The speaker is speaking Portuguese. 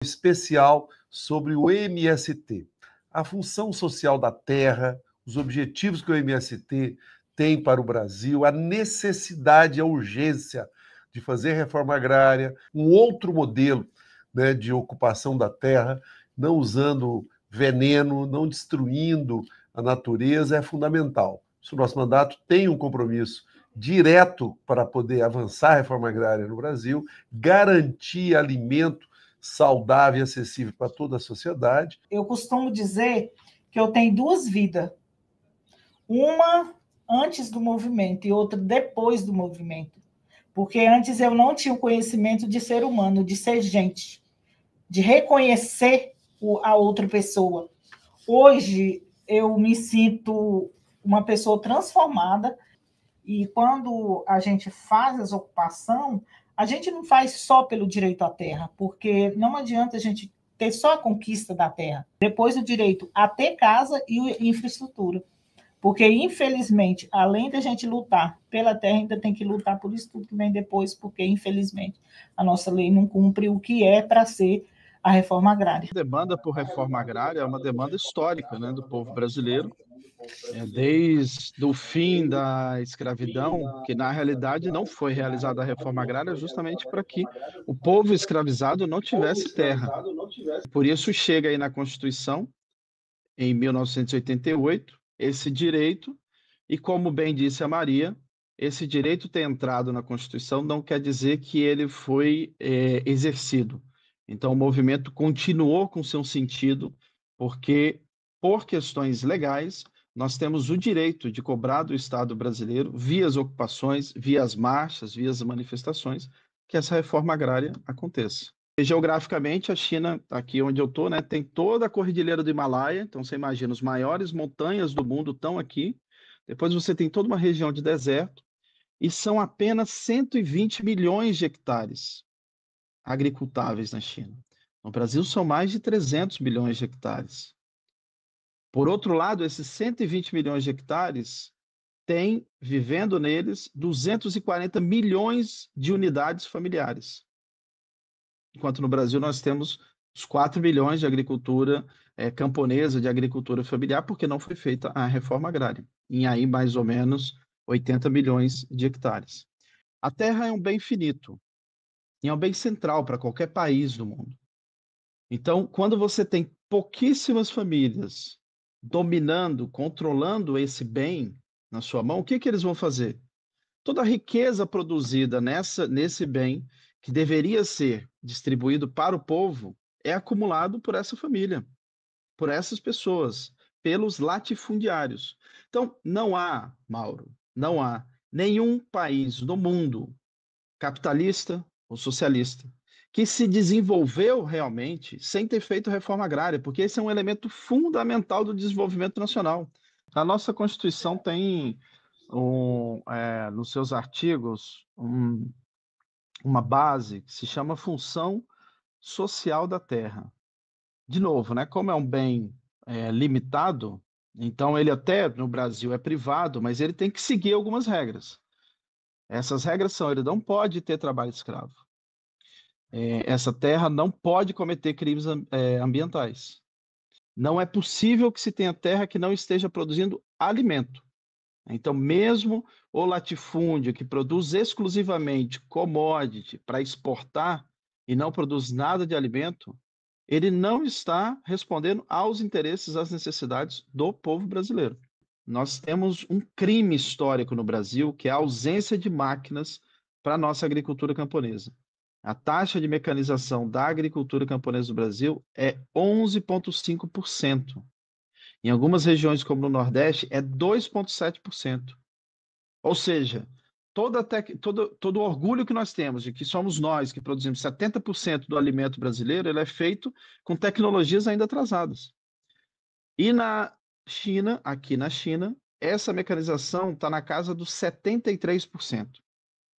especial sobre o MST, a função social da terra, os objetivos que o MST tem para o Brasil, a necessidade, a urgência de fazer reforma agrária, um outro modelo, né, de ocupação da terra, não usando veneno, não destruindo a natureza, é fundamental. O nosso mandato tem um compromisso direto para poder avançar a reforma agrária no Brasil, garantir alimento saudável e acessível para toda a sociedade. Eu costumo dizer que eu tenho duas vidas. Uma antes do movimento e outra depois do movimento. Porque antes eu não tinha o conhecimento de ser humano, de ser gente, de reconhecer a outra pessoa. Hoje eu me sinto uma pessoa transformada e quando a gente faz as ocupações, a gente não faz só pelo direito à terra, porque não adianta a gente ter só a conquista da terra. Depois o direito a ter casa e infraestrutura. Porque, infelizmente, além da gente lutar pela terra, ainda tem que lutar por isso tudo que vem depois, porque, infelizmente, a nossa lei não cumpre o que é para ser a reforma agrária. A demanda por reforma agrária é uma demanda histórica, né, do povo brasileiro, desde o fim da escravidão, que na realidade não foi realizada a reforma agrária justamente para que o povo escravizado não tivesse terra. Por isso chega aí na Constituição, em 1988, esse direito, e como bem disse a Maria, esse direito ter entrado na Constituição não quer dizer que ele foi exercido. Então, o movimento continuou com seu sentido, porque, por questões legais, nós temos o direito de cobrar do Estado brasileiro, via as ocupações, via as marchas, via as manifestações, que essa reforma agrária aconteça. Geograficamente, a China, aqui onde eu estou, né, tem toda a cordilheira do Himalaia, então você imagina, as maiores montanhas do mundo estão aqui, depois você tem toda uma região de deserto, e são apenas 120 milhões de hectares agricultáveis na China. No Brasil, são mais de 300 milhões de hectares. Por outro lado, esses 120 milhões de hectares têm, vivendo neles, 240 milhões de unidades familiares. Enquanto no Brasil nós temos os 4 milhões de agricultura camponesa, de agricultura familiar, porque não foi feita a reforma agrária. Em aí, mais ou menos, 80 milhões de hectares. A terra é um bem finito, e é um bem central para qualquer país do mundo. Então, quando você tem pouquíssimas famílias dominando, controlando esse bem na sua mão, o que eles vão fazer? Toda a riqueza produzida nesse bem, que deveria ser distribuído para o povo, é acumulado por essa família, por essas pessoas, pelos latifundiários. Então, não há, Mauro, não há nenhum país no mundo, capitalista ou socialista, que se desenvolveu realmente sem ter feito reforma agrária, porque esse é um elemento fundamental do desenvolvimento nacional. A nossa Constituição tem nos seus artigos, uma base que se chama função social da terra. De novo, né, como é um bem limitado, então ele até no Brasil é privado, mas ele tem que seguir algumas regras. Essas regras são: ele não pode ter trabalho escravo. Essa terra não pode cometer crimes ambientais. Não é possível que se tenha terra que não esteja produzindo alimento. Então, mesmo o latifúndio que produz exclusivamente commodity para exportar e não produz nada de alimento, ele não está respondendo aos interesses, às necessidades do povo brasileiro. Nós temos um crime histórico no Brasil, que é a ausência de máquinas para a nossa agricultura camponesa. A taxa de mecanização da agricultura camponesa do Brasil é 11,5%. Em algumas regiões, como no Nordeste, é 2,7%. Ou seja, todo o orgulho que nós temos de que somos nós que produzimos 70% do alimento brasileiro, ele é feito com tecnologias ainda atrasadas. E na China, aqui na China, essa mecanização está na casa dos 73%.